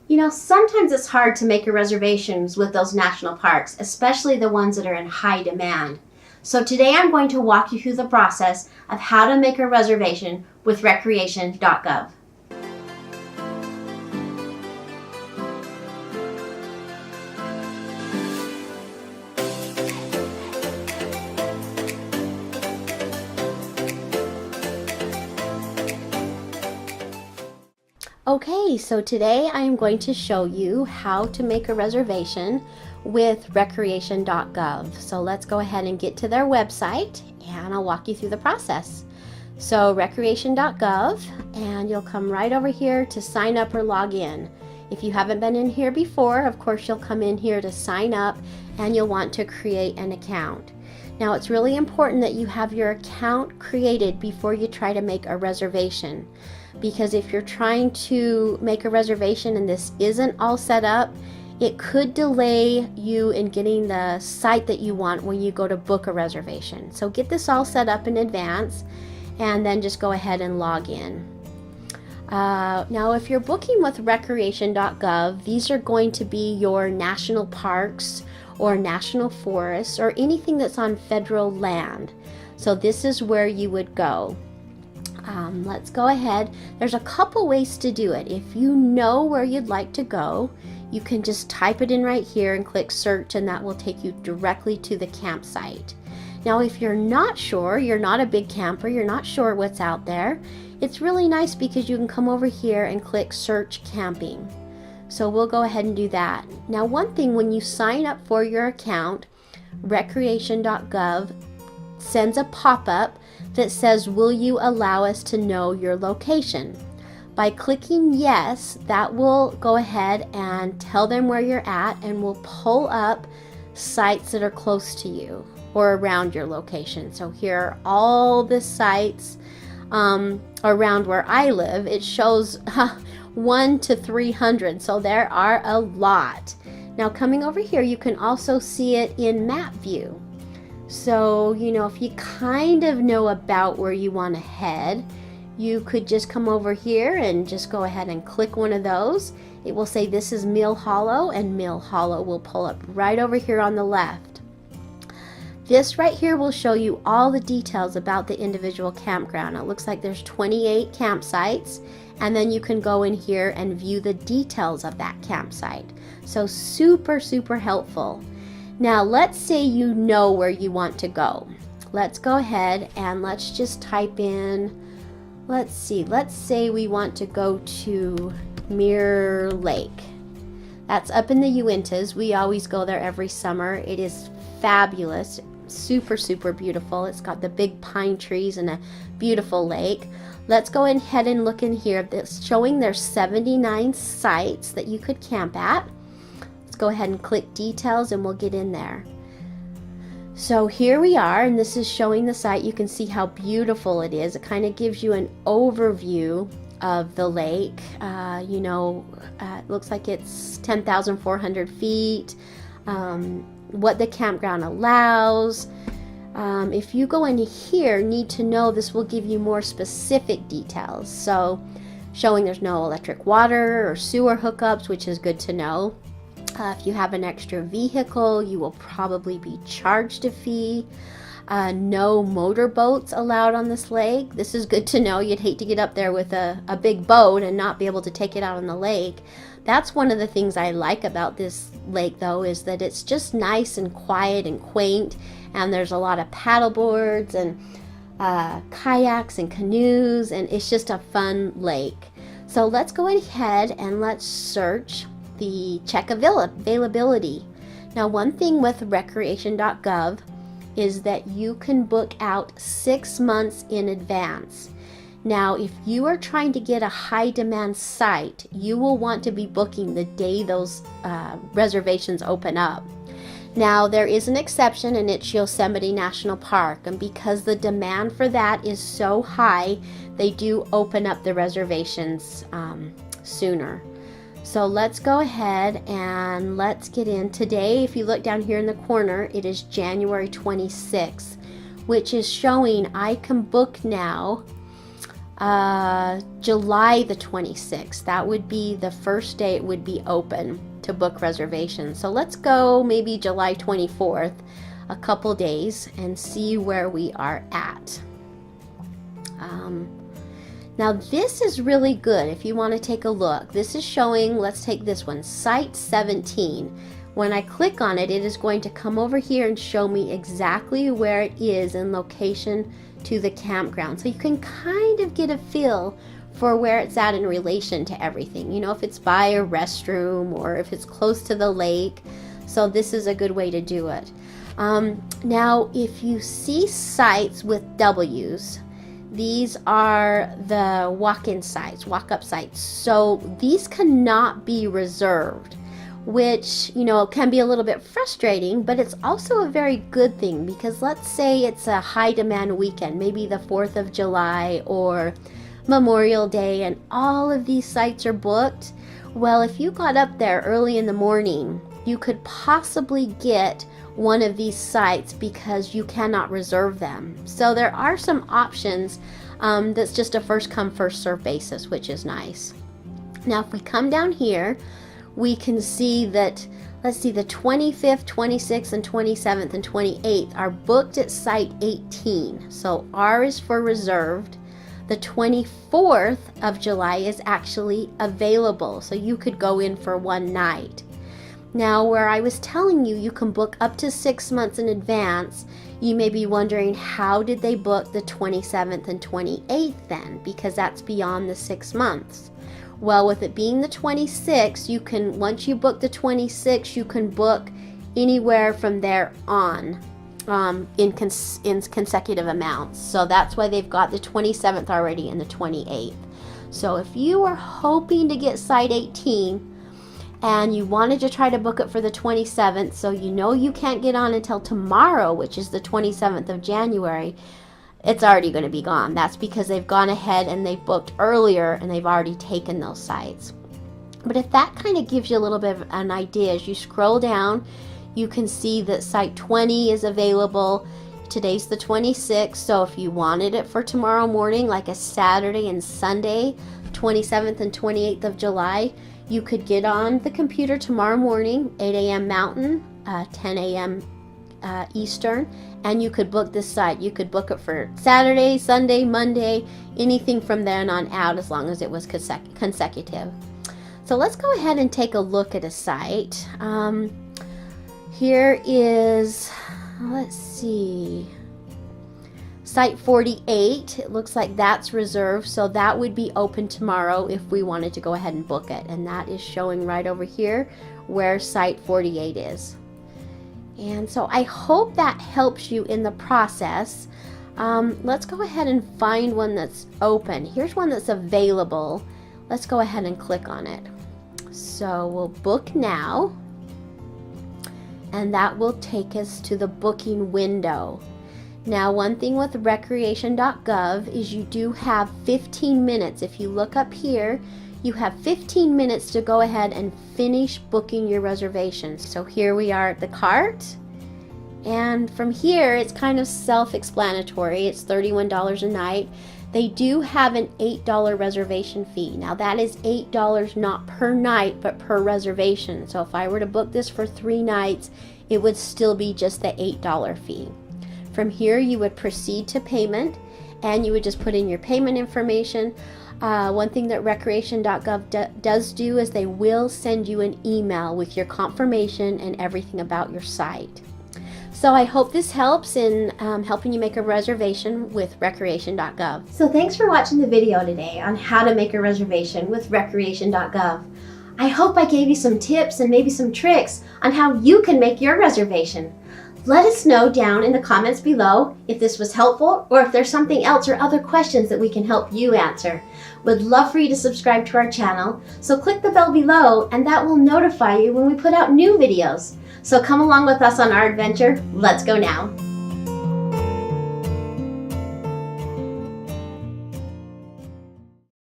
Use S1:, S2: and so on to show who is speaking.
S1: You know, sometimes it's hard to make reservations with those national parks, especially the ones that are in high demand. So today I'm going to walk you through the process of how to make a reservation with Recreation.Gov. Okay, so today I am going to show you how to make a reservation with Recreation.Gov. So let's go ahead and get to their website and I'll walk you through the process. So Recreation.Gov, and you'll come right over here to sign up or log in. If you haven't been in here before, of course you'll come in here to sign up and you'll want to create an account. Now it's really important that you have your account created before you try to make a reservation, because if you're trying to make a reservation and this isn't all set up, it could delay you in getting the site that you want when you go to book a reservation. So get this all set up in advance and then just go ahead and log in. Now if you're booking with Recreation.Gov, these are going to be your national parks or national forests or anything that's on federal land. So this is where you would go. Let's go ahead. There's a couple ways to do it. If you know where you'd like to go, you can just type it in right here and click search, and that will take you directly to the campsite. Now if you're not sure, you're not a big camper, you're not sure what's out there, it's really nice because you can come over here and click search camping. So we'll go ahead and do that. Now one thing, when you sign up for your account, Recreation.Gov sends a pop-up that says, will you allow us to know your location? By clicking yes, that will go ahead and tell them where you're at and will pull up sites that are close to you or around your location. So here are all the sites around where I live. It shows 1 to 300, so there are a lot. Now coming over here, you can also see it in map view. So, you know, if you kind of know about where you want to head, you could just come over here and just go ahead and click one of those. It will say this is Mill Hollow, and Mill Hollow will pull up right over here on the left. This right here will show you all the details about the individual campground. It looks like there's 28 campsites, and then you can go in here and view the details of that campsite. So super, super helpful. Now let's say you know where you want to go. Let's go ahead and let's just type in, let's say we want to go to Mirror Lake. That's up in the Uintas. We always go there every summer. It is fabulous, super, super beautiful. It's got the big pine trees and a beautiful lake. Let's go ahead and look in here. It's showing there's 79 sites that you could camp at. Go ahead and click details and we'll get in there. So here we are, and this is showing the site. You can see how beautiful it is. It kind of gives you an overview of the lake. It looks like it's 10,400 feet, what the campground allows. If you go in here, need to know, this will give you more specific details. So showing there's no electric water or sewer hookups, which is good to know. If you have an extra vehicle, you will probably be charged a fee. No motorboats allowed on this lake. This is good to know. You'd hate to get up there with a big boat and not be able to take it out on the lake. That's one of the things I like about this lake, though, is that it's just nice and quiet and quaint, and there's a lot of paddle boards and kayaks and canoes, and it's just a fun lake. So let's go ahead and let's search the check availability. Now one thing with Recreation.Gov is that you can book out 6 months in advance. Now if you are trying to get a high demand site, you will want to be booking the day those reservations open up. Now there is an exception, and it's Yosemite National Park, and because the demand for that is so high, they do open up the reservations sooner. So let's go ahead and let's get in. Today, if you look down here in the corner, it is January 26th, which is showing I can book now July the 26th. That would be the first day it would be open to book reservations. So let's go maybe July 24th, a couple days, and see where we are at. Now this is really good if you want to take a look. This is showing, let's take this one, Site 17. When I click on it, it is going to come over here and show me exactly where it is in location to the campground. So you can kind of get a feel for where it's at in relation to everything. You know, if it's by a restroom or if it's close to the lake. So this is a good way to do it. Now, if you see sites with W's, these are the walk-in sites, walk-up sites. So these cannot be reserved, which, you know, can be a little bit frustrating, but it's also a very good thing, because let's say it's a high demand weekend, maybe the 4th of July or Memorial Day, and all of these sites are booked. Well, if you got up there early in the morning, you could possibly get one of these sites because you cannot reserve them. So there are some options that's just a first come first serve basis, which is nice. Now if we come down here, we can see that, let's see, the 25th, 26th, and 27th and 28th are booked at Site 18. So R is for reserved. The 24th of July is actually available, so you could go in for one night. Now, where I was telling you you can book up to 6 months in advance, you may be wondering, how did they book the 27th and 28th then? Because that's beyond the 6 months. Well, with it being the 26th, you can, once you book the 26th, you can book anywhere from there on in consecutive amounts. So that's why they've got the 27th already and the 28th. So if you are hoping to get Site 18, and you wanted to try to book it for the 27th, so you know you can't get on until tomorrow, which is the 27th of January, it's already going to be gone. That's because they've gone ahead and they've booked earlier and they've already taken those sites. But if that kind of gives you a little bit of an idea, as you scroll down, you can see that Site 20 is available. Today's the 26th, so if you wanted it for tomorrow morning, like a Saturday and Sunday, 27th and 28th of July, you could get on the computer tomorrow morning, 8 a.m. Mountain, 10 a.m. Eastern, and you could book this site. You could book it for Saturday, Sunday, Monday, anything from then on out, as long as it was consecutive. So let's go ahead and take a look at a site. Here is, let's see, Site 48, it looks like that's reserved, so that would be open tomorrow if we wanted to go ahead and book it. And that is showing right over here where Site 48 is. And so I hope that helps you in the process. Let's go ahead and find one that's open. Here's one that's available. Let's go ahead and click on it. So we'll book now, and that will take us to the booking window. Now, one thing with Recreation.Gov is you do have 15 minutes. If you look up here, you have 15 minutes to go ahead and finish booking your reservation. So here we are at the cart, and from here it's kind of self-explanatory. It's $31 a night. They do have an $8 reservation fee. Now that is $8 not per night but per reservation. So if I were to book this for 3 nights, it would still be just the $8 fee. From here you would proceed to payment, and you would just put in your payment information. One thing that Recreation.Gov does do is they will send you an email with your confirmation and everything about your site. So I hope this helps in helping you make a reservation with Recreation.Gov. So thanks for watching the video today on how to make a reservation with Recreation.Gov. I hope I gave you some tips and maybe some tricks on how you can make your reservation. Let us know down in the comments below if this was helpful, or if there's something else or other questions that we can help you answer. Would love for you to subscribe to our channel, so click the bell below and that will notify you when we put out new videos. So come along with us on our adventure. Let's go now.